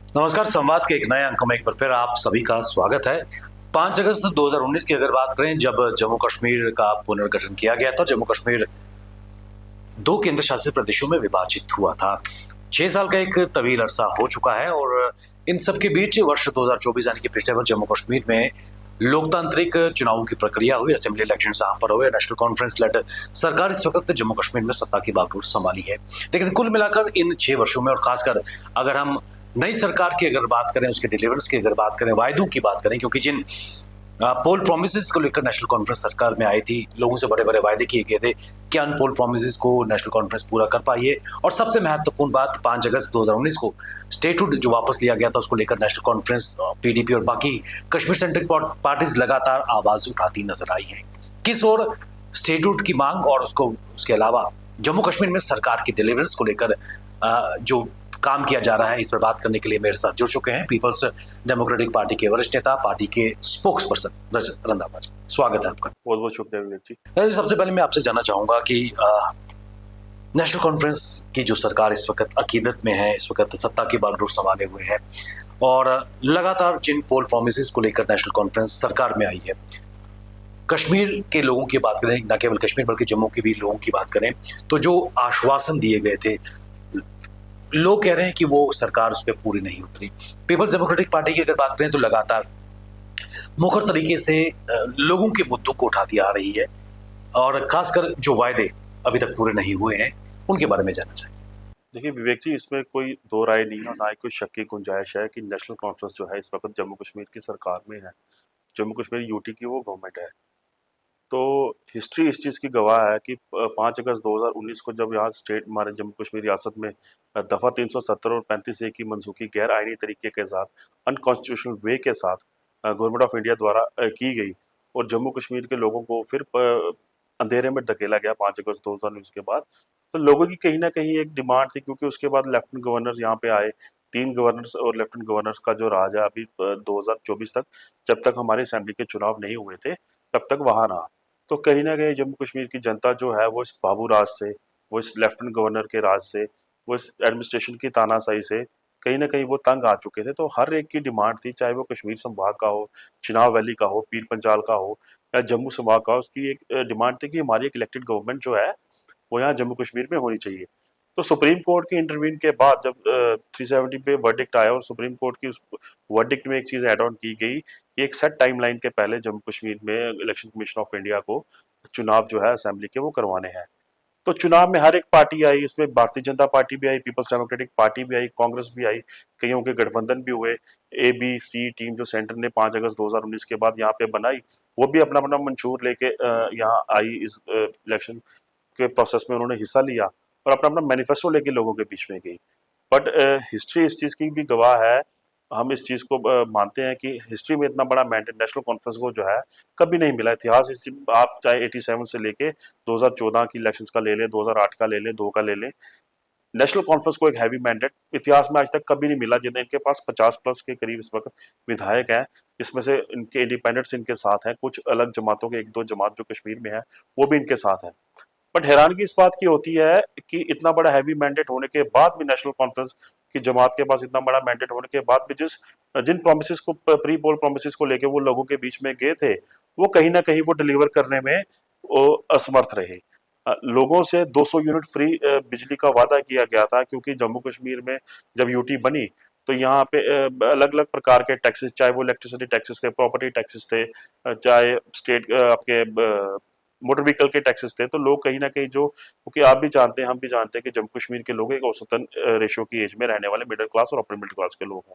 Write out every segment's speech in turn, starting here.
नमस्कार। संवाद के एक नए अंक में एक बार फिर आप सभी का स्वागत है। 5 अगस्त 2019 की अगर बात करें, जब जम्मू कश्मीर का पुनर्गठन किया गया था, जम्मू कश्मीर 2 केंद्र शासित प्रदेशों में विभाजित हुआ था। 6 साल का एक तवील अरसा हो चुका है और इन सब के बीच वर्ष 2024 यानी कि पिछले वर्ष जम्मू कश्मीर में लोकतांत्रिक चुनावों की प्रक्रिया हुई, असेंबली इलेक्शन यहाँ पर हुए। नेशनल कॉन्फ्रेंस लेड सरकार इस वक्त जम्मू कश्मीर में सत्ता की बागडोर संभाली है। लेकिन कुल मिलाकर इन 6 वर्षों में, और खासकर अगर हम नई सरकार की अगर बात करें, उसके डिलीवर्स की अगर बात करें, वायदों की बात करें, क्योंकि जिन पोल प्रोमिस को लेकर नेशनल कॉन्फ्रेंस सरकार में आई थी, लोगों से बड़े बड़े वायदे किए गए थे, क्या उन पोल प्रोमिस को नेशनल कॉन्फ्रेंस पूरा कर पाई है? और सबसे महत्वपूर्ण बात, 5 अगस्त 2019 को स्टेटहुड जो वापस लिया गया था, उसको लेकर नेशनल कॉन्फ्रेंस, पीडीपी और बाकी कश्मीर सेंट्रिक पार्टीज लगातार आवाज उठाती नजर आई है। किस ओर स्टेटहुड की मांग और उसके अलावा जम्मू कश्मीर में सरकार की डिलीवरेंस को लेकर जो काम किया जा रहा है, इस पर बात करने के लिए मेरे साथ जुड़ चुके हैं पीपल्स डेमोक्रेटिक पार्टी के वरिष्ठ नेता, पार्टी के स्पोक्स पर्सन रजत रंधावा जी। स्वागत है आपका। बहुत बहुत शुक्रिया विवेक जी। सबसे पहले मैं आपसे जानना चाहूंगा कि नेशनल कॉन्फ्रेंस की जो सरकार इस वक्त अकीदत में है, इस वक्त सत्ता की बागडोर संभाले हुए है, और लगातार जिन पोल प्रोमिस को लेकर नेशनल कॉन्फ्रेंस सरकार में आई है, कश्मीर के लोगों की बात करें, न केवल कश्मीर बल्कि जम्मू के भी लोगों की बात करें, तो जो आश्वासन दिए गए थे, लोग कह रहे हैं कि वो सरकार उस पर पूरी नहीं उतरी। पीपल्स डेमोक्रेटिक पार्टी की अगर बात करें तो लगातार मुखर तरीके से लोगों के मुद्दों को उठाती आ रही है, और खासकर जो वायदे अभी तक पूरे नहीं हुए हैं, उनके बारे में जानना चाहिए। देखिए विवेक जी, इसमें कोई दो राय नहीं है और ना ही कोई शक की गुंजाइश है कि नेशनल कॉन्फ्रेंस जो है इस वक्त जम्मू कश्मीर की सरकार में है। जम्मू कश्मीर यूटी की वो गवर्नमेंट है। तो हिस्ट्री इस चीज़ की गवाह है कि 5 अगस्त 2019 को जब यहाँ स्टेट हमारे जम्मू कश्मीर रियासत में दफ़ा 370 और 35A की मनसूखी गैर आइनी तरीके के साथ, अनकॉन्स्टिट्यूशनल वे के साथ गवर्नमेंट ऑफ इंडिया द्वारा की गई और जम्मू कश्मीर के लोगों को फिर अंधेरे में धकेला गया 5 अगस्त 2019 के बाद। तो लोगों की कहीं ना कहीं एक डिमांड थी, क्योंकि उसके बाद लेफ्टिनेंट गवर्नर यहाँ पे आए, 3 गवर्नर्स और लेफ्टिनेंट गवर्नर्स का जो राज है अभी 2024 तक, जब तक हमारे असेंबली के चुनाव नहीं हुए थे तब तक वहाँ रहा। तो कहीं ना कहीं जम्मू कश्मीर की जनता जो है वो इस बाबू राज से, वो इस लेफ्टिनेंट गवर्नर के राज से, वो इस एडमिनिस्ट्रेशन की तानाशाही से कहीं ना कहीं वो तंग आ चुके थे। तो हर एक की डिमांड थी, चाहे वो कश्मीर संभाग का हो, चिनाब वैली का हो, पीर पंजाल का हो या जम्मू संभाग का हो, उसकी एक डिमांड थी कि हमारी एक इलेक्टेड गवर्नमेंट जो है वो यहाँ जम्मू कश्मीर में होनी चाहिए। तो सुप्रीम कोर्ट के इंटरवीन के बाद जब 370 पे वर्डिक्ट आया और सुप्रीम कोर्ट की उस वर्डिक्ट में एक चीज़ एड ऑन की गई कि एक सेट टाइमलाइन के पहले जम्मू कश्मीर में इलेक्शन कमीशन ऑफ इंडिया को चुनाव जो है असेंबली के वो करवाने हैं। तो चुनाव में हर एक पार्टी आई, इसमें भारतीय जनता पार्टी भी आई, पीपल्स डेमोक्रेटिक पार्टी भी आई, कांग्रेस भी आई, कईयों के गठबंधन भी हुए। ए बी सी टीम जो सेंटर ने 5 अगस्त 2019 के बाद यहाँ पे बनाई, वो भी अपना अपना मंशूर लेके यहाँ आई। इस इलेक्शन के प्रोसेस में उन्होंने हिस्सा लिया और अपना अपना मैनिफेस्टो लेके लोगों के बीच में गई। बट हिस्ट्री इस चीज़ की भी गवाह है, हम इस चीज़ को मानते हैं कि हिस्ट्री में इतना बड़ा मैंडेट नेशनल कॉन्फ्रेंस को जो है कभी नहीं मिला। इतिहास आप चाहे 87 से लेके 2014 की इलेक्शंस का ले लें, 2008 का ले लें, 2 का ले लें, नेशनल कॉन्फ्रेंस को एक हैवी मैंडेट इतिहास में आज तक कभी नहीं मिला। जिन्हें इनके पास 50 प्लस के करीब इस वक्त विधायक हैं, इसमें से इनके इंडिपेंडेंट्स इनके साथ हैं, कुछ अलग जमातों के 1-2 जमात जो कश्मीर में है वो भी इनके साथ हैं। बट हैरानगी इस बात की होती है कि इतना बड़ा हैवी मैंडेट होने के बाद भी, नेशनल कॉन्फ्रेंस की जमात के पास इतना बड़ा मैंडेट होने के बाद भी, जिन प्रोमिस को, प्री पोल प्रोमिस को लेके वो लोगों के बीच में गए थे, वो कहीं ना कहीं वो डिलीवर करने में वो असमर्थ रहे। लोगों से 200 यूनिट फ्री बिजली का वादा किया गया था, क्योंकि जम्मू कश्मीर में जब यूटी बनी तो यहाँ पे अलग अलग प्रकार के टैक्सेस, चाहे वो इलेक्ट्रिसिटी टैक्सेस थे, प्रॉपर्टी टैक्सेस थे, चाहे स्टेट आपके मोटर व्हीकल के टैक्सेस थे। तो लोग कहीं ना कहीं जो, क्योंकि आप भी जानते हैं, हम भी जानते हैं कि जम्मू कश्मीर के लोग एक औसतन रेशो की एज में रहने वाले मिडिल क्लास और अपर मिडिल क्लास के लोग हैं,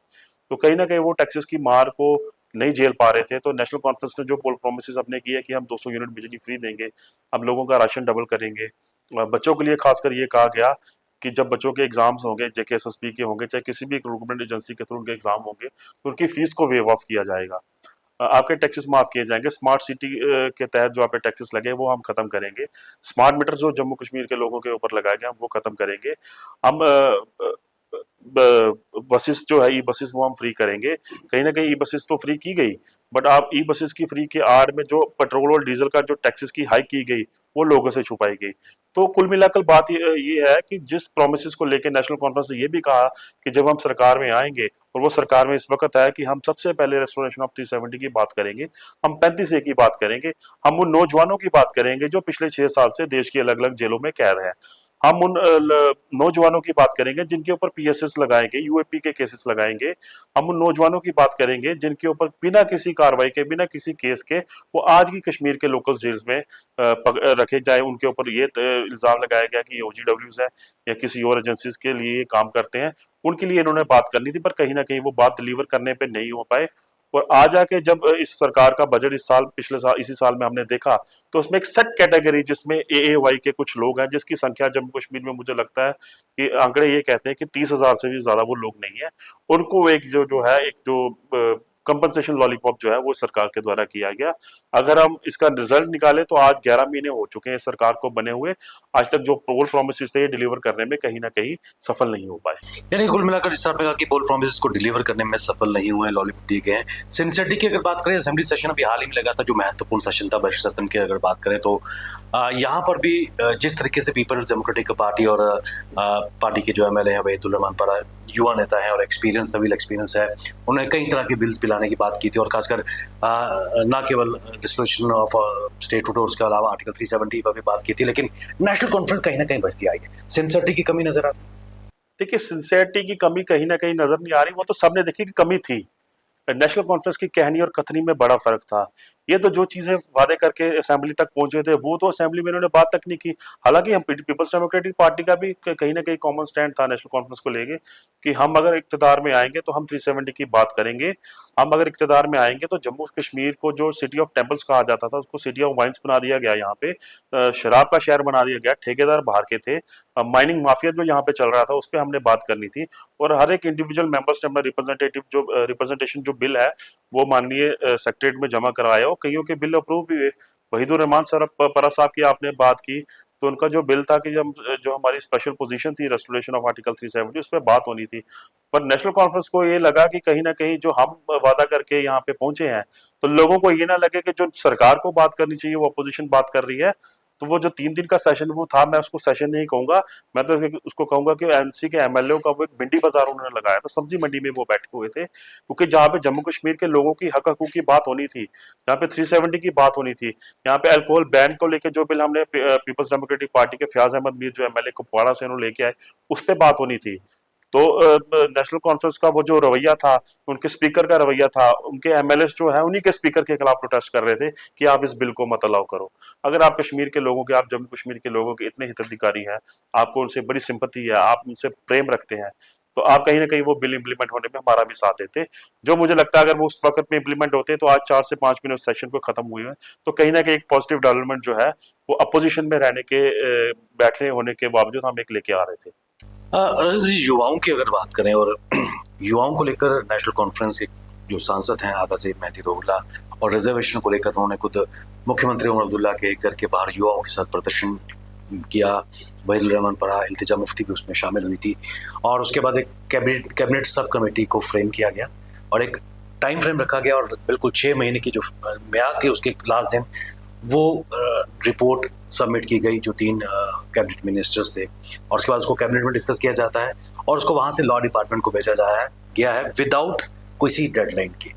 तो कहीं ना कहीं वो टैक्सेस की मार को नहीं झेल पा रहे थे। तो नेशनल कॉन्फ्रेंस ने जो पोल प्रोमिस अपने किए कि हम 200 यूनिट बिजली फ्री देंगे, हम लोगों का राशन डबल करेंगे, बच्चों के लिए खासकर ये कहा गया कि जब बच्चों के एग्जाम्स होंगे, जेकेएसएसबी के होंगे, चाहे किसी भी रिक्रूटमेंट एजेंसी के थ्रू उनके एग्जाम होंगे, तो उनकी फीस को वेव ऑफ किया जाएगा, आपके टैक्सेस माफ किए जाएंगे, स्मार्ट सिटी के तहत जो आपके टैक्सेस लगे वो हम खत्म करेंगे, स्मार्ट मीटर जो जम्मू कश्मीर के लोगों के ऊपर लगाए गए हम वो खत्म करेंगे, हम बसेस जो है ई बसेस वो हम फ्री करेंगे। कहीं ना कहीं ई बसेस तो फ्री की गई, बट आप ई बसेस की फ्री के आड़ में जो पेट्रोल और डीजल का जो टैक्सेस की हाइक की गई वो लोगों से छुपाई गई। तो कुल मिलाकर बात ये है कि जिस प्रोमिस को लेकर नेशनल कॉन्फ्रेंस ने ये भी कहा कि जब हम सरकार में आएंगे, और वो सरकार में इस वक्त है, कि हम सबसे पहले रेस्टोरेशन ऑफ 370 की बात करेंगे, हम 35A की बात करेंगे, हम उन नौजवानों की बात करेंगे जो पिछले 6 साल से देश की अलग अलग जेलों में कैद हैं, हम उन नौजवानों की बात करेंगे जिनके ऊपर PSS लगाएंगे, UAP के केसेस लगाएंगे, हम उन नौजवानों की बात करेंगे जिनके ऊपर बिना किसी कार्रवाई के, बिना किसी केस के, वो आज की कश्मीर के लोकल जेल्स में रखे जाए, उनके ऊपर ये इल्जाम लगाया गया कि ये OGWs है या किसी और एजेंसीज के लिए ये काम करते हैं, उनके लिए इन्होंने बात करनी थी, पर कहीं ना कहीं वो बात डिलीवर करने पे नहीं हो पाए। और आज आके जब इस सरकार का बजट इस साल, पिछले साल, इसी साल में हमने देखा, तो उसमें एक सेट कैटेगरी जिसमें AAY के कुछ लोग हैं, जिसकी संख्या जम्मू कश्मीर में मुझे लगता है कि आंकड़े ये कहते हैं कि 30,000 से भी ज्यादा वो लोग नहीं है, उनको एक जो है एक जो कंपनसेशन लॉलीपॉप जो है वो सरकार के द्वारा किया गया। अगर हम इसका रिजल्ट निकालें तो आज 11 महीने हो चुके हैं सरकार को बने हुए, आज तक जो पोल प्रोमिस थे ये डिलीवर करने में कहीं ना कहीं सफल नहीं हो पाए। यानी कुल मिलाकर जिस तरह कहा कि बोल प्रॉमिस को डिलीवर करने में सफल नहीं हुए, लॉलीपॉप दिए गए हैं। सिंसियरिटी की अगर बात करें, असेंबली सेशन अभी हाल ही में लगा था, जो महत्वपूर्ण सेशन था बजट सत्र की अगर बात करें तो यहाँ पर भी जिस तरीके से पीपल्स डेमोक्रेटिक पार्टी और पार्टी के जो MLA हैं वहीदुर रहमान परा, युवा नेता है और एक्सपीरियंस, तवील एक्सपीरियंस है, उन्होंने कई तरह के बिल्स पिलाने की बात की थी, और खासकर न केवल डिसोल्यूशन ऑफ स्टेटहुड और उसके अलावा आर्टिकल 370 पर भी बात की थी, लेकिन नेशनल कॉन्फ्रेंस कहीं ना कहीं बचती आई है। सिंसियरिटी की कमी नजर आती है। देखिए, सिंसियरिटी की कमी कहीं ना कहीं नजर नहीं आ रही, वो तो सबने देखी कि कमी थी। नेशनल कॉन्फ्रेंस की कहनी और कथनी में बड़ा फर्क था। ये तो जो चीजें वादे करके असेंबली तक पहुंचे थे, वो तो असेंबली में इन्होंने बात तक नहीं की। हालांकि हम पीपल्स डेमोक्रेटिक पार्टी का भी कहीं ना कहीं कॉमन स्टैंड था नेशनल कॉन्फ्रेंस को लेके कि हम अगर इक्तदार में आएंगे तो हम 370 की बात करेंगे, हम अगर इक्तदार में आएंगे तो जम्मू कश्मीर को जो सिटी ऑफ टेम्पल्स कहा जाता था उसको सिटी ऑफ वाइन्स बना दिया गया, यहाँ पे शराब का शहर बना दिया गया, ठेकेदार बाहर के थे, माइनिंग माफिया जो यहाँ पे चल रहा था उस पर हमने बात करनी थी, और हर एक इंडिविजुअल मेंबर्स ने अपना रिप्रेजेंटेशन जो बिल है वो माननीय सेक्रेटरीट में जमा कराया, और कईयों के बिल अप्रूव भी हुए। वहीदुर रहमान सर परा साहब की आपने बात की, तो उनका जो बिल था कि जो हमारी स्पेशल पोजीशन थी रेस्टोरेशन ऑफ आर्टिकल 370, उस पर बात होनी थी, पर नेशनल कॉन्फ्रेंस को ये लगा कि कहीं ना कहीं जो हम वादा करके यहाँ पे पहुंचे हैं, तो लोगों को ये ना लगे कि जो सरकार को बात करनी चाहिए वो अपोजिशन बात कर रही है। तो वो जो 3 दिन का सेशन वो था, मैं उसको सेशन नहीं कहूंगा, मैं तो उसको कहूंगा कि MC के MLA का वो एक भिंडी बाजार उन्होंने लगाया था, सब्जी मंडी में वो बैठे हुए थे, क्योंकि जहाँ पे जम्मू कश्मीर के लोगों की हक हकूक की बात होनी थी, जहाँ पे 370 की बात होनी थी, यहाँ पे अल्कोहल बैन को लेकर जो बिल हमने पीपल्स डेमोक्रेटिक पार्टी के फयाज अहमद मीर जो MLA कुपवाड़ा से उन्होंने लेके आए, उस पर बात होनी थी। तो नेशनल कॉन्फ्रेंस का वो जो रवैया था, उनके स्पीकर का रवैया था, उनके MLA जो है उन्हीं के स्पीकर के खिलाफ प्रोटेस्ट कर रहे थे कि आप इस बिल को मत अलाउ करो। अगर आप कश्मीर के लोगों के, आप जम्मू कश्मीर के लोगों के इतने हिताधिकारी हैं, आपको उनसे बड़ी सिंपैथी है, आप उनसे प्रेम रखते हैं, तो आप कहीं ना कहीं वो बिल इंप्लीमेंट होने में हमारा भी साथ देते। जो मुझे लगता है अगर वो उस वक्त में इंप्लीमेंट होते तो आज 4 से 5 मिनट सेशन को खत्म हुए हैं, तो कहीं ना कहीं एक पॉजिटिव डेवलपमेंट जो है वो अपोजिशन में रहने के बैठने होने के बावजूद हम एक लेके आ रहे थे। युवाओं की अगर बात करें, और युवाओं को लेकर नेशनल कॉन्फ्रेंस के जो सांसद हैं आगा सईद मेहदी रोहिल्ला, और रिजर्वेशन को लेकर उन्होंने खुद मुख्यमंत्री उमर अब्दुल्ला के घर के बाहर युवाओं के साथ प्रदर्शन किया। वहीदुर रहमान परा, इल्तिजा मुफ्ती भी उसमें शामिल हुई थी, और उसके बाद एक कैबिनेट सब कमेटी को फ्रेम किया गया और एक टाइम फ्रेम रखा गया, और बिल्कुल 6 महीने की जो म्याद थी उसके लास्ट दिन वो रिपोर्ट सबमिट की गई, जो 3 कैबिनेट मिनिस्टर्स थे, और उसके बाद उसको कैबिनेट में डिस्कस किया जाता है और उसको वहां से लॉ डिपार्टमेंट को भेजा गया है विदाउट किसी डेडलाइन के।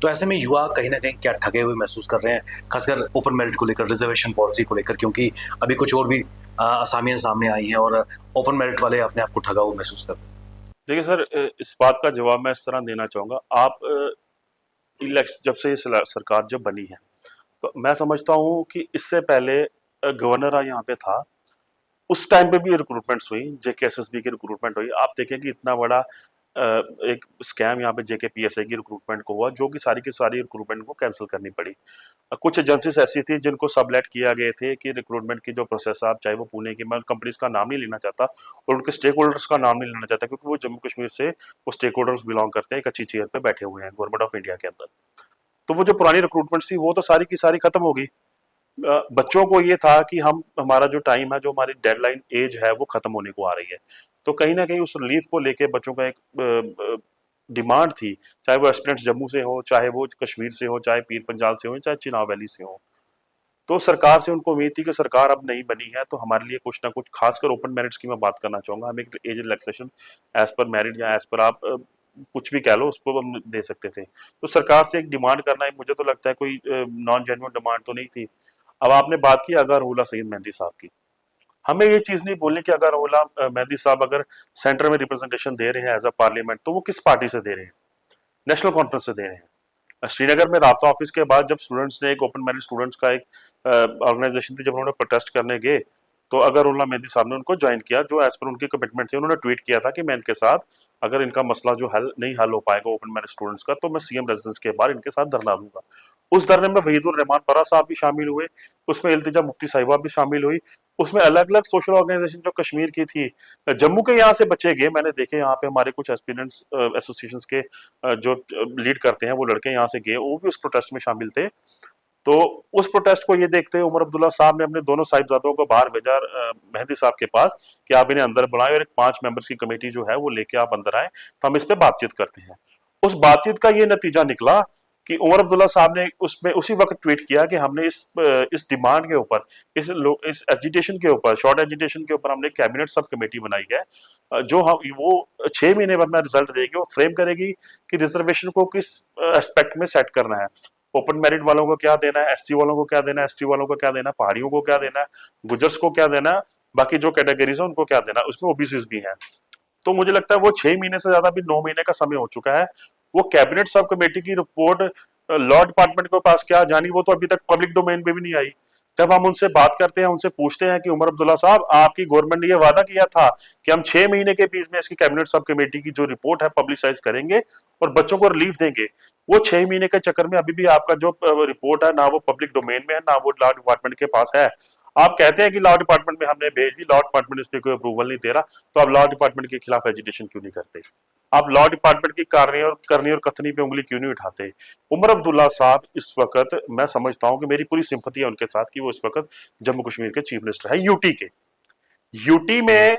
तो ऐसे में युवा कहीं ना कहीं क्या ठगे हुए महसूस कर रहे हैं, खासकर ओपन मेरिट को लेकर, रिजर्वेशन पॉलिसी को लेकर, क्योंकि अभी कुछ और भी असामियां सामने आई हैं और ओपन मेरिट वाले अपने आप को ठगा हुआ महसूस कर रहे हैं। देखिए सर, इस बात का जवाब मैं इस तरह देना चाहूंगा। आप इलेक्शन जब से ये सरकार जब बनी है, तो मैं समझता हूँ कि इससे पहले गवर्नर यहाँ पे था, उस टाइम पे भी रिक्रूटमेंट्स हुई, JKSSB की रिक्रूटमेंट हुई। आप देखें कि इतना बड़ा एक स्कैम यहाँ पे JKPSA की रिक्रूटमेंट को हुआ, जो कि सारी की सारी रिक्रूटमेंट को कैंसिल करनी पड़ी। कुछ एजेंसीज ऐसी थी जिनको सबलेट किया गए थे कि रिक्रूटमेंट की जो प्रोसेस आप, चाहे वो पुणे की, मैं कंपनीज का नाम नहीं लेना चाहता और उनके स्टेक होल्डर्स का नाम नहीं लेना चाहता, क्योंकि वो जम्मू कश्मीर से वो स्टेक होल्डर्स बिलोंग करते हैं, एक अच्छी चेयर पे बैठे हुए हैं गवर्नमेंट ऑफ इंडिया के अंदर। तो वो जो पुरानी रिक्रूटमेंट थी वो तो सारी की सारी खत्म हो गई। बच्चों को ये था कि हम, हमारा जो टाइम है, जो हमारी डेडलाइन एज है वो खत्म होने को आ रही है, तो कहीं ना कहीं उस रिलीफ को लेके बच्चों का एक डिमांड थी, चाहे वो एस्पिरेंट्स जम्मू से हो, चाहे वो कश्मीर से हो, चाहे पीर पंजाल से हो, चाहे चिनाब वैली से हो। तो सरकार से उनको उम्मीद थी कि सरकार अब नहीं बनी है तो हमारे लिए कुछ ना कुछ, खासकर ओपन मेरिट्स की मैं बात करना चाहूंगा, हम एक age relaxation as per merit या एज पर आप कुछ भी कह लो उसको हम दे सकते थे। तो सरकार से एक डिमांड करना, मुझे तो लगता है कोई नॉन जेन्युइन डिमांड तो नहीं थी। अब आपने बात की अगर उल्ला सईद मेहंदी साहब की, हमें ये चीज नहीं बोलनी कि अगर उल्ला मेहंदी साहब अगर सेंटर में रिप्रेजेंटेशन दे रहे हैं एज अ पार्लियामेंट, तो वो किस पार्टी से दे रहे हैं? नेशनल कॉन्फ्रेंस से दे रहे हैं। श्रीनगर में राब्ता ऑफिस के बाद जब स्टूडेंट्स ने एक ओपन मेरिट स्टूडेंट्स का एक ऑर्गेनाइजेशन थी, जब उन्होंने प्रोटेस्ट करने गए, तो अगर उल्ला मेहंदी साहब ने उनको ज्वाइन किया, जो एज पर उनकी कमिटमेंट थी। उन्होंने ट्वीट किया था कि मैं इनके साथ, अगर इनका मसला जो नहीं हल हो पाएगा ओपन मेरिट स्टूडेंट्स का, तो मैं सीएम रेजिडेंस के बाहर इनके साथ धरना दूंगा। उस धरने में वहीदुर रहमान बरा साहब भी शामिल हुए, उसमें इल्तिजा मुफ्ती साहिबा भी शामिल हुई, उसमें अलग अलग सोशल ऑर्गेनाइजेशन जो कश्मीर की थी, जम्मू के यहाँ से बच्चे गए। मैंने देखे यहाँ पे हमारे कुछ एस्पिरेंट्स एसोसिएशन के जो लीड करते हैं वो लड़के यहाँ से गए, वो भी उस प्रोटेस्ट में शामिल थे। तो उस प्रोटेस्ट को ये देखते हुए उमर अब्दुल्ला साहब ने अपने दोनों साहिबजादों को बाहर भेजा मेहंदी साहब के पास कि आप इन्हें अंदर बुलाएं और एक 5 मेंबर्स की कमेटी जो है वो लेके आप अंदर आए, तो हम इस पे बातचीत करते हैं। उस बातचीत का ये नतीजा निकला कि उमर अब्दुल्ला साहब ने उसमें उसी वक्त ट्वीट किया कि हमने इस डिमांड के ऊपर, इस एजिटेशन के ऊपर, शॉर्ट एजिटेशन के ऊपर हमने कैबिनेट सब कमेटी बनाई है, जो हम वो 6 महीने बाद में रिजल्ट देगी, वो फ्रेम करेगी कि रिजर्वेशन को किस एस्पेक्ट में सेट करना है, ओपन मेरिट वालों को क्या देना है, एससी वालों को क्या देना है, एसटी वालों को क्या देना है, पहाड़ियों को क्या देना है, गुजर्स को क्या देना है, बाकी जो कैटेगरीज है उनको क्या देना है, उसमें ओबीसीज भी हैं। तो मुझे लगता है वो 6 महीने से ज्यादा भी 9 महीने का समय हो चुका है। वो कैबिनेट सब कमेटी की रिपोर्ट लॉ डिपार्टमेंट के पास क्या जानी, वो तो अभी तक पब्लिक डोमेन में भी नहीं आई। जब हम उनसे बात करते हैं, उनसे पूछते हैं कि उमर अब्दुल्ला साहब, आपकी गवर्नमेंट ने ये वादा किया था कि हम 6 महीने के बीच में इसकी कैबिनेट सब कमेटी की जो रिपोर्ट है पब्लिसाइज करेंगे और बच्चों को रिलीफ देंगे। वो 6 महीने के चक्कर में अभी भी आपका जो रिपोर्ट है ना वो पब्लिक डोमेन में है, ना वो लॉ डिपार्टमेंट के पास है। आप कहते हैं कि लॉ डिपार्टमेंट में हमने भेज दी, लॉ डिपार्टमेंट इस पर कोई अप्रूवल नहीं दे रहा, तो आप लॉ डिपार्टमेंट के खिलाफ एजिटेशन क्यों नहीं करते? आप लॉ डिपार्टमेंट की करनी और कथनी पे उंगली क्यों नहीं उठाते? उमर अब्दुल्ला साहब इस वक्त, मैं समझता हूं कि मेरी पूरी सिंपथी है उनके साथ कि वो इस वक्त जम्मू कश्मीर के चीफ मिनिस्टर है, यूटी के। यूटी में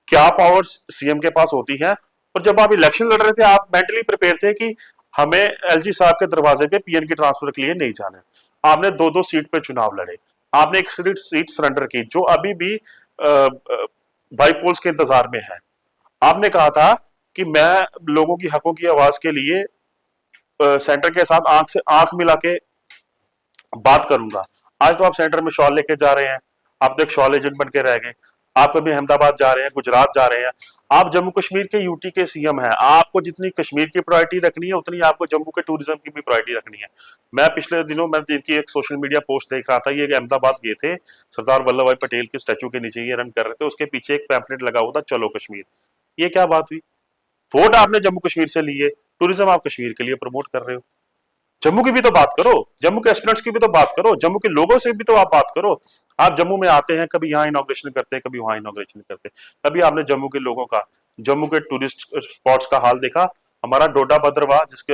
क्या पावर्स सीएम के पास होती हैं? और जब आप इलेक्शन लड़ रहे थे, आप मेंटली प्रिपेयर थे कि हमें एलजी साहब के दरवाजे पे पीएन की ट्रांसफर के लिए नहीं जाना। आपने 2-2 सीट पे चुनाव लड़े, आपने एक सीट सरेंडर की जो अभी भी बाई पोल्स के इंतजार में है। आपने कहा था कि मैं लोगों की हकों की आवाज के लिए सेंटर के साथ आंख से आंख मिला के बात करूंगा। आज तो आप सेंटर में शॉल लेके जा रहे हैं, आप तो एक शॉल एजेंट बन के रह गए। आप कभी अहमदाबाद जा रहे हैं, गुजरात जा रहे हैं, आप जम्मू कश्मीर के यूटी के सीएम हैं। आपको जितनी कश्मीर की प्रायोरिटी रखनी है, उतनी आपको जम्मू के टूरिज्म की भी प्रायोरिटी रखनी है। मैं पिछले दिनों मैं इनकी एक सोशल मीडिया पोस्ट देख रहा था, ये अहमदाबाद गए थे, सरदार वल्लभ भाई पटेल के स्टैचू के नीचे ये रन कर रहे थे, उसके पीछे एक पैम्पलेट लगा हुआ था, चलो कश्मीर। ये क्या बात हुई? वोट आपने जम्मू कश्मीर से लिए, टूरिज्म आप कश्मीर के लिए प्रमोट कर रहे हो। जम्मू की भी तो बात करो, जम्मू के एस्पिरेंट्स की भी तो बात करो, जम्मू के लोगों से भी तो आप बात करो। आप जम्मू में आते हैं, कभी यहाँ इनॉग्रेशन करते हैं, कभी वहां इनॉग्रेशन करते हैं। कभी आपने जम्मू के लोगों का, जम्मू के टूरिस्ट स्पॉट्स का हाल देखा? हमारा डोडा भद्रवाह, जिसके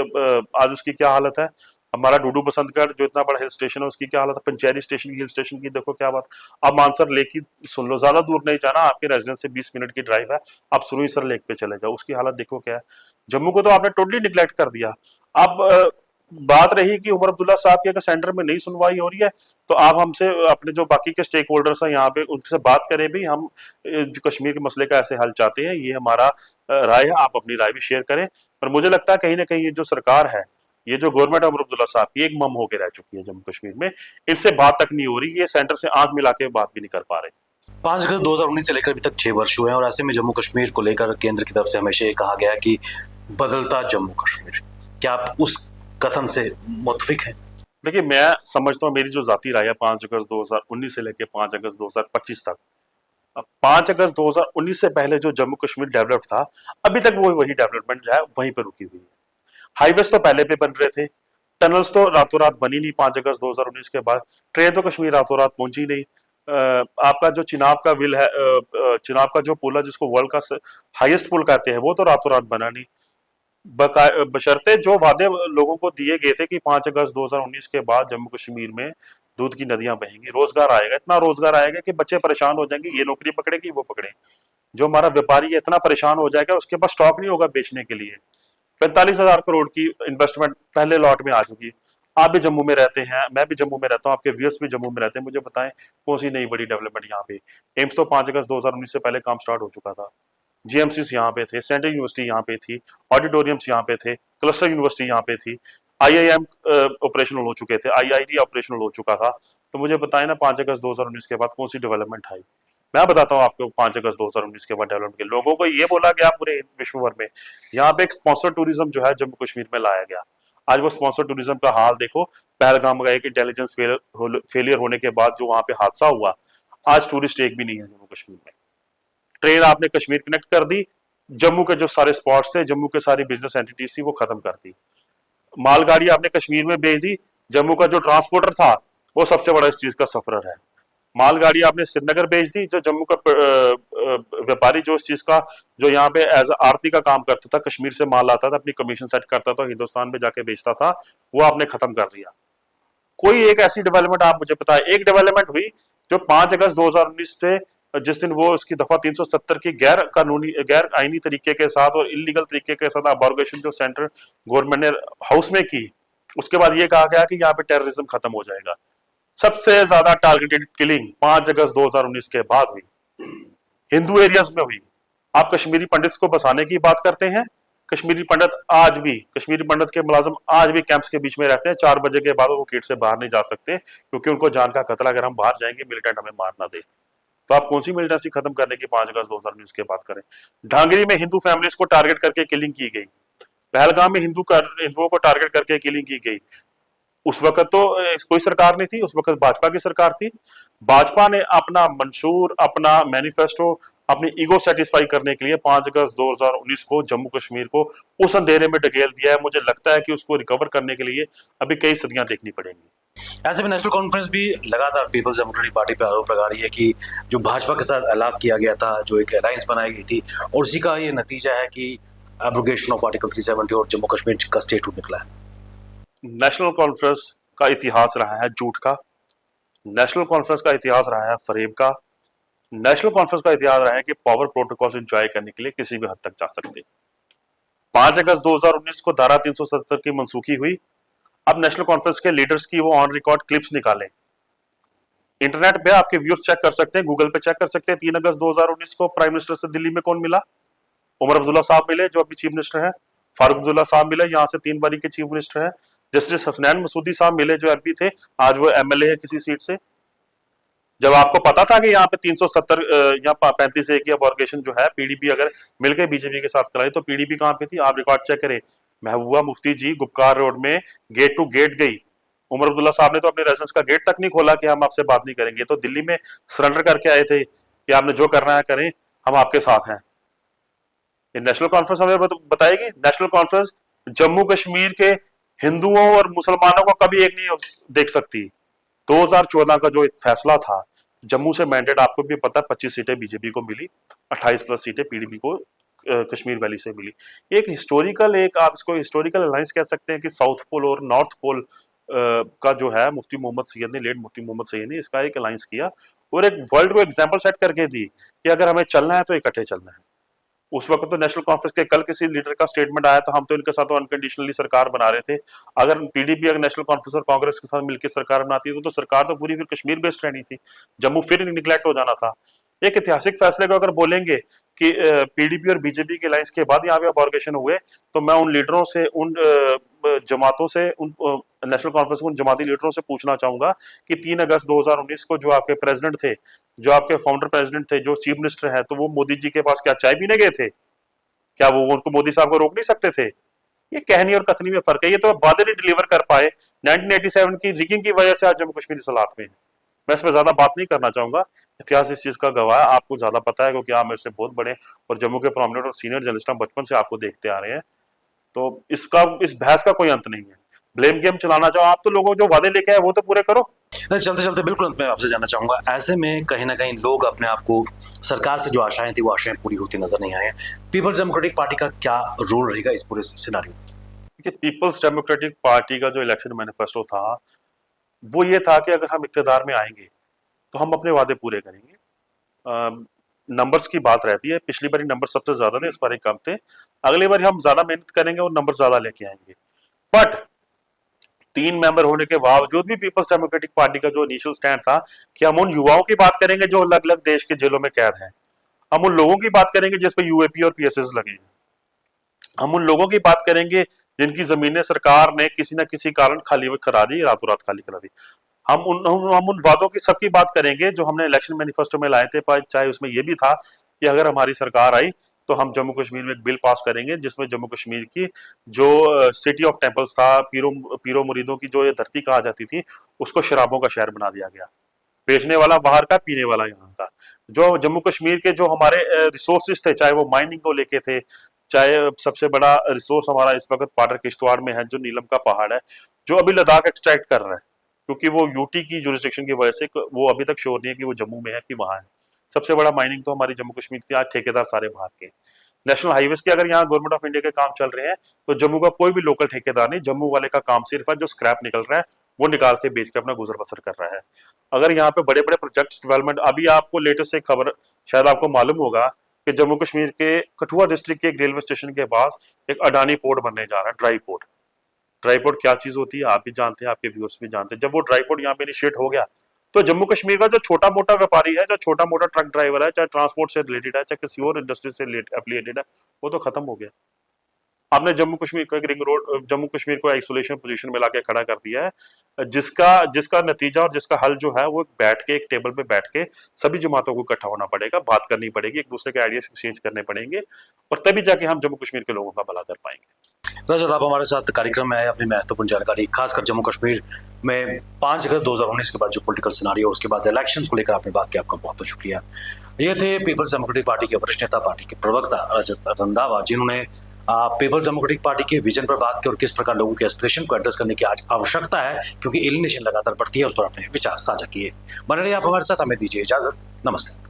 आज उसकी क्या हालत है, हमारा डूडू बसंतगढ़ जो इतना बड़ा हिल स्टेशन है, उसकी क्या हालत है, पंचेरी स्टेशन की, हिल स्टेशन की देखो क्या बात। अब मानसर लेक की सुन लो, ज्यादा दूर नहीं जाना, आपके रेजिडेंस से 20 मिनट की ड्राइव है, आप सुरुईसर लेक पे चले जाओ, उसकी हालत देखो क्या है। जम्मू को तो आपने टोटली निग्लेक्ट कर दिया। अब बात रही कि उमर अब्दुल्ला साहब की अगर सेंटर में नहीं सुनवाई हो रही है, तो आप हमसे, अपने जो बाकी के स्टेक होल्डर्स हैं यहाँ पे, उनसे बात करें भी, हम जो कश्मीर के मसले का ऐसे हल चाहते हैं, ये हमारा राय है, आप अपनी राय भी शेयर करें। पर मुझे लगता है कहीं ना कहीं ये जो सरकार है, ये जो गवर्नमेंट है उमर अब्दुल्ला साहब की, एक मम होकर रह चुकी है जम्मू कश्मीर में। इनसे बात तक नहीं हो रही, ये सेंटर से आंख मिला के बात भी नहीं कर पा रहे। 5 अगस्त 2019 से लेकर अभी तक 6 वर्ष हुए हैं, और ऐसे में जम्मू कश्मीर को लेकर केंद्र की तरफ से हमेशा ये कहा गया कि बदलता जम्मू कश्मीर। क्या आप उस कथन से मुत्फिक हैं? देखिए, मैं समझता हूँ, मेरी जो जाती राय है, 5 अगस्त 2019 से लेकर 5 अगस्त 2025 तक, 5 अगस्त 2019 से पहले जो जम्मू कश्मीर डेवलप्ड था, अभी तक वो वही डेवलपमेंट जो है वहीं पर रुकी हुई है। हाईवेज तो पहले पे बन रहे थे, टनल्स तो रातों रात बनी नहीं 5 अगस्त 2019 के बाद, ट्रेन तो कश्मीर रातों रात पहुंची नहीं। आपका जो चिनाब का विल है, चिनाब का जो पुल है, जिसको वर्ल्ड का हाईएस्ट पुल कहते हैं, वो तो रातों रात बना नहीं। बशर्ते जो वादे लोगों को दिए गए थे कि 5 अगस्त 2019 के बाद जम्मू कश्मीर में दूध की नदियां बहेंगी, रोजगार आएगा, इतना रोजगार आएगा कि बच्चे परेशान हो जाएंगे, ये नौकरी पकड़ेगी वो पकड़े। जो हमारा व्यापारी है इतना परेशान हो जाएगा, उसके पास स्टॉक नहीं होगा बेचने के लिए। 45,000 करोड़ की इन्वेस्टमेंट पहले लॉट में आ चुकी है। आप भी जम्मू में रहते हैं, मैं भी जम्मू में रहता हूँ, आपके व्यूअर्स भी जम्मू में रहते हैं, मुझे बताएं कौन सी नई बड़ी डेवलपमेंट यहाँ पे। एम्स तो 5 अगस्त 2019 से पहले काम स्टार्ट हो चुका था। जीएमसीस यहाँ पे थे, सेंट्रल यूनिवर्सिटी यहाँ पे थी, ऑडिटोरियम्स यहाँ पे थे, क्लस्टर यूनिवर्सिटी यहाँ पे थी, आईआईएम ऑपरेशनल हो चुके थे, आईआईटी ऑपरेशनल हो चुका था। तो मुझे बताएं ना 5 अगस्त 2019 के बाद कौन सी डेवलपमेंट आई। मैं बताता हूँ आपको 5 अगस्त 2019 के बाद डेवलपमेंट के लोगों को ये बोला गया पूरे विश्व भर में, यहाँ पे एक स्पॉन्सर टूरिज्म जो है जम्मू कश्मीर में लाया गया। आज वो स्पॉन्सर टूरिज्म का हाल देखो, पहलगाम का एक इंटेलिजेंस फेलियर होने के बाद जो वहां पे हादसा हुआ, आज टूरिस्ट एक भी नहीं है जम्मू कश्मीर में। ट्रेन आपने कश्मीर कनेक्ट कर दी, जम्मू के जो सारे स्पॉट्स थे, जम्मू के सारी बिजनेस एंटिटीज थी वो खत्म कर दी। मालगाड़ी आपने कश्मीर में भेज दी, जम्मू का जो ट्रांसपोर्टर था वो सबसे बड़ा इस चीज का सफरर है। मालगाड़ी आपने श्रीनगर भेज दी, जो जम्मू का व्यापारी जो इस चीज का जो यहाँ पे एज आरती का काम करता था, कश्मीर से माल आता था, अपनी कमीशन सेट करता था, हिंदुस्तान में जाके बेचता था, वो आपने खत्म कर दिया। कोई एक ऐसी डेवलपमेंट आप मुझे बताएं, एक डेवलपमेंट हुई जो 5 अगस्त 2019 से जिस दिन वो उसकी दफा 370 की गैर कानूनी गैर आईनी तरीके के साथ और इलीगल तरीके के साथ अबॉर्गेशन जो सेंट्रल गवर्नमेंट ने हाउस में की, उसके बाद ये कहा गया कि यहाँ पे टेररिज्म खत्म हो जाएगा। सबसे ज्यादा टारगेटेड किलिंग 5 अगस्त 2019 के बाद हुई, हिंदू एरियाज में हुई। आप कश्मीरी पंडित को बसाने की बात करते हैं, कश्मीरी पंडित आज भी, कश्मीरी पंडित के मुलाजिम आज भी कैंप्स के बीच में रहते हैं। 4 बजे के बाद वो गेट से बाहर नहीं जा सकते क्योंकि उनको जान का खतरा, अगर हम बाहर जाएंगे मिलिटेंट हमें मार ना दे। तो आप कौन सी मिलिटेंसी खत्म करने की 5 अगस्त 2019 की बात करें। ढांगरी में हिंदू फैमिलीज को टारगेट करके किलिंग की गई, पहलगाम में हिंदुओं को टारगेट करके किलिंग की गई। उस वक्त तो कोई सरकार नहीं थी, उस वक्त भाजपा की सरकार थी। भाजपा ने अपना मंशूर, अपना मैनिफेस्टो, अपनी ईगो सेटिस्फाई करने के लिए 5 अगस्त 2019 को जम्मू कश्मीर को उस अंधेरे में ढकेल दिया है। मुझे लगता है कि उसको रिकवर करने के लिए अभी कई सदियां देखनी पड़ेंगी। ऐसे में नेशनल कॉन्फ्रेंस भी लगातार पीपल्स डेमोक्रेटिक पार्टी पे आरोप लगा रही है कि जो भाजपा के साथ अलाक किया गया था, जो एक अलायंस बनाई गई थी, और उसी का ये नतीजा है कि एब्रोगेशन ऑफ आर्टिकल 370 और जम्मू कश्मीर का स्टेटहुड निकला है। नेशनल कॉन्फ्रेंस का इतिहास रहा है झूठ का, नेशनल कॉन्फ्रेंस का इतिहास रहा है फरेब का, नेशनल कॉन्फ्रेंस का इतिहास रहा है कि पावर प्रोटोकॉल एंजॉय करने के लिए किसी भी हद तक जा सकते। 5 अगस्त 2019 को धारा 370 की मनसूखी हुई। अब नेशनल कॉन्फ्रेंस के लीडर्स की वो ऑन रिकॉर्ड क्लिप्स निकालें, इंटरनेट पे आपके व्यूअर्स चेक कर सकते हैं, गूगल पे चेक कर सकते हैं। 3 अगस्त 2019 को प्राइम मिनिस्टर से दिल्ली में कौन मिला? उमर अब्दुल्ला साहब मिले जो अभी चीफ मिनिस्टर है, फारूक अब्दुल्ला साहब मिले, यहाँ से 3 बारी के चीफ मिनिस्टर है। जस्टिस हसनैन मसूदी साहब मिले जो एमपी थे, आज वो एमएलए है किसी सीट से। जब आपको पता था कि यहाँ पे 370 या 35 की अबॉर्गेशन जो है पीडीपी अगर मिलकर बीजेपी के साथ कराई, तो पीडीपी कहाँ पे थी? आप रिकॉर्ड चेक करें, महबूबा मुफ्ती जी गुपकार रोड में गेट टू गेट गई। उमर अब्दुल्ला साहब ने तो अपने रेजिडेंस का गेट तक नहीं खोला कि हम आपसे बात नहीं करेंगे, तो दिल्ली में सरेंडर करके आए थे कि आपने जो करना है करें, हम आपके साथ हैं। ये नेशनल कॉन्फ्रेंस हमें बताएगी। नेशनल कॉन्फ्रेंस जम्मू कश्मीर के हिंदुओं और मुसलमानों को कभी एक नहीं देख सकती। 2014 का जो एक फैसला था, जम्मू से मैंडेट आपको भी पता है 25 सीटें बीजेपी को मिली, 28 प्लस सीटें पीडीपी को कश्मीर वैली से मिली। एक हिस्टोरिकल, एक आप इसको हिस्टोरिकल अलायंस कह सकते हैं कि साउथ पोल और नॉर्थ पोल का जो है मुफ्ती मोहम्मद सैयद ने, लेट मुफ्ती मोहम्मद सैयद ने इसका एक अलायंस किया और एक वर्ल्ड को एग्जाम्पल सेट करके दी कि अगर हमें चलना है तो इकट्ठे चलना है। उस वक्त तो नेशनल कॉन्फ्रेंस के कल किसी लीडर का स्टेटमेंट आया तो हम तो इनके साथ तो अनकंडीशनली सरकार बना रहे थे। अगर पीडीपी अगर नेशनल कॉन्फ्रेंस और कांग्रेस के साथ मिलकर सरकार बनाती तो सरकार तो पूरी फिर कश्मीर बेस्ड रहनी थी, जम्मू फिर निगलेक्ट हो जाना था। एक ऐतिहासिक फैसले को अगर बोलेंगे कि पीडीपी और बीजेपी के अलायंस के बाद यहाँ पे अबॉर्गेशन हुए, तो मैं उन लीडरों से, उन जमातों से, उन नेशनल कॉन्फ्रेंस के उन जमाती लीडरों से पूछना चाहूंगा कि 3 अगस्त 2019 को जो आपके प्रेसिडेंट थे, जो आपके फाउंडर प्रेसिडेंट थे, जो चीफ मिनिस्टर है, तो वो मोदी जी के पास क्या चाय पीने गए थे? क्या वो उनको मोदी साहब को रोक नहीं सकते थे? ये कहनी और कथनी में फर्क है। ये तो वादे नहीं डिलीवर कर पाए। 1987 की रिगिंग की वजह से आज जम्मू कश्मीर इस हालात में है। मैं इसमें ज्यादा बात नहीं करना चाहूंगा, इतिहास इस चीज का गवाह है, आपको ज्यादा पता है क्योंकि आप मेरे से बहुत बड़े और जम्मू के प्रोमिनेंट और सीनियर जर्नलिस्ट बचपन से आपको देखते आ रहे हैं। तो इस बहस का कोई अंत नहीं है। ब्लेम गेम चलाना चाहो आप, तो लोगों जो वादे लेके आए वो तो पूरे करो। चलते चलते बिल्कुल मैं आपसे जानना चाहूंगा, ऐसे में कहीं ना कहीं लोग अपने आप को, सरकार से जो आशाएं थी वो आशाएं पूरी होती नजर नहीं आए। पीपल्स डेमोक्रेटिक पार्टी का क्या रोल रहेगा इस पूरे सिनारियो में? देखिए, पीपल्स डेमोक्रेटिक पार्टी का जो इलेक्शन मैनिफेस्टो था वो ये था कि अगर हम इक्तदार में आएंगे तो हम अपने वादे पूरे करेंगे। नंबर्स की बात रहती है, पिछली बार नंबर सबसे ज्यादा थे, इस बार कम थे। अगली बार हम ज्यादा मेहनत करेंगे और नंबर ज्यादा लेके आएंगे। बट 3 मेंबर होने के बावजूद भी पीपल्स डेमोक्रेटिक पार्टी का जो इनिशियल स्टैंड था कि हम उन युवाओं की बात करेंगे जो अलग अलग देश के जेलों में कैद हैं, हम उन लोगों की बात करेंगे जिस पे यूएपी और पीएसएस लगे हैं, हम उन लोगों की बात करेंगे जिनकी जमीनें सरकार ने किसी न किसी कारण खाली करा दी, रातों रात खाली करा दी। हम उन वादों की सबकी बात करेंगे जो हमने इलेक्शन मैनिफेस्टो में लाए थे, चाहे उसमें यह भी था कि अगर हमारी सरकार आई तो हम जम्मू कश्मीर में एक बिल पास करेंगे जिसमें जम्मू कश्मीर की जो सिटी ऑफ टेम्पल्स था, पीरो मुरीदों की जो ये धरती कहा जाती थी, उसको शराबों का शहर बना दिया गया। बेचने वाला बाहर का, पीने वाला यहाँ का। जो जम्मू कश्मीर के जो हमारे रिसोर्सेज थे, चाहे वो माइनिंग को लेके थे, चाहे सबसे बड़ा रिसोर्स हमारा इस वक्त पाटर किश्तवाड़ में है जो नीलम का पहाड़ है, जो अभी लद्दाख एक्सट्रैक्ट कर रहा है, क्योंकि वो यूटी की जुरिस्डिक्शन की वजह से वो अभी तक श्योर नहीं है कि वो जम्मू में है कि वहां है। सबसे बड़ा माइनिंग तो हमारी जम्मू कश्मीर की, आज ठेकेदार सारे बाहर के। नेशनल हाईवेज के अगर यहाँ गवर्नमेंट ऑफ इंडिया के काम चल रहे हैं तो जम्मू का कोई भी लोकल ठेकेदार नहीं, जम्मू वाले का काम सिर्फ है जो स्क्रैप निकल रहा है वो निकाल के बेच के अपना गुजर बसर कर रहा है। अगर यहाँ पे बड़े बड़े प्रोजेक्ट्स डेवलपमेंट, अभी आपको लेटेस्ट एक खबर शायद आपको मालूम होगा कि जम्मू कश्मीर के कठुआ डिस्ट्रिक्ट के एक रेलवे स्टेशन के पास एक अडानी पोर्ट बनने जा रहा है, ड्राई पोर्ट। ड्राई पोर्ट क्या चीज होती है आप भी जानते हैं, आपके व्यूअर्स भी जानते हैं। जब वो ड्राई पोर्ट यहाँ पे इनिशिएट हो गया तो जम्मू कश्मीर का जो छोटा मोटा व्यापारी है, जो छोटा मोटा ट्रक ड्राइवर है, चाहे ट्रांसपोर्ट से रिलेटेड है, चाहे किसी और इंडस्ट्री से एफिलिएटेड है, वो तो खत्म हो गया। आपने जम्मू कश्मीर को एक रिंग रोड, जम्मू कश्मीर को आइसोलेशन पोजीशन में लाके खड़ा कर दिया है, जिसका नतीजा और जिसका हल जो है वो बैठ के एक टेबल पे बैठ के सभी जमातों को इकट्ठा होना पड़ेगा, बात करनी पड़ेगी, एक दूसरे के आइडियाज एक्सचेंज करने पड़ेंगे और तभी जाके हम जम्मू कश्मीर के लोगों का भला कर पाएंगे। रजत, आप हमारे साथ कार्यक्रम में आए, अपनी महत्वपूर्ण जानकारी खासकर जम्मू कश्मीर में 5 अगस्त 2019 के बाद जो पॉलिटिकल सिनारियो और उसके बाद इलेक्शंस को लेकर आपने बात की, आपका बहुत बहुत शुक्रिया। ये थे पीपल्स डेमोक्रेटिक पार्टी के वरिष्ठ नेता, पार्टी के प्रवक्ता रजत रंधावा, जिन्होंने पीपल्स डेमोक्रेटिक पार्टी के विजन पर बात की और किस प्रकार लोगों के एस्पिरेशन को एड्रेस करने की आज आवश्यकता है, क्योंकि एलिनेशन लगातार बढ़ती है, उस पर अपने विचार साझा किए। बने रहिए आप हमारे साथ, हमें दीजिए इजाजत, नमस्कार।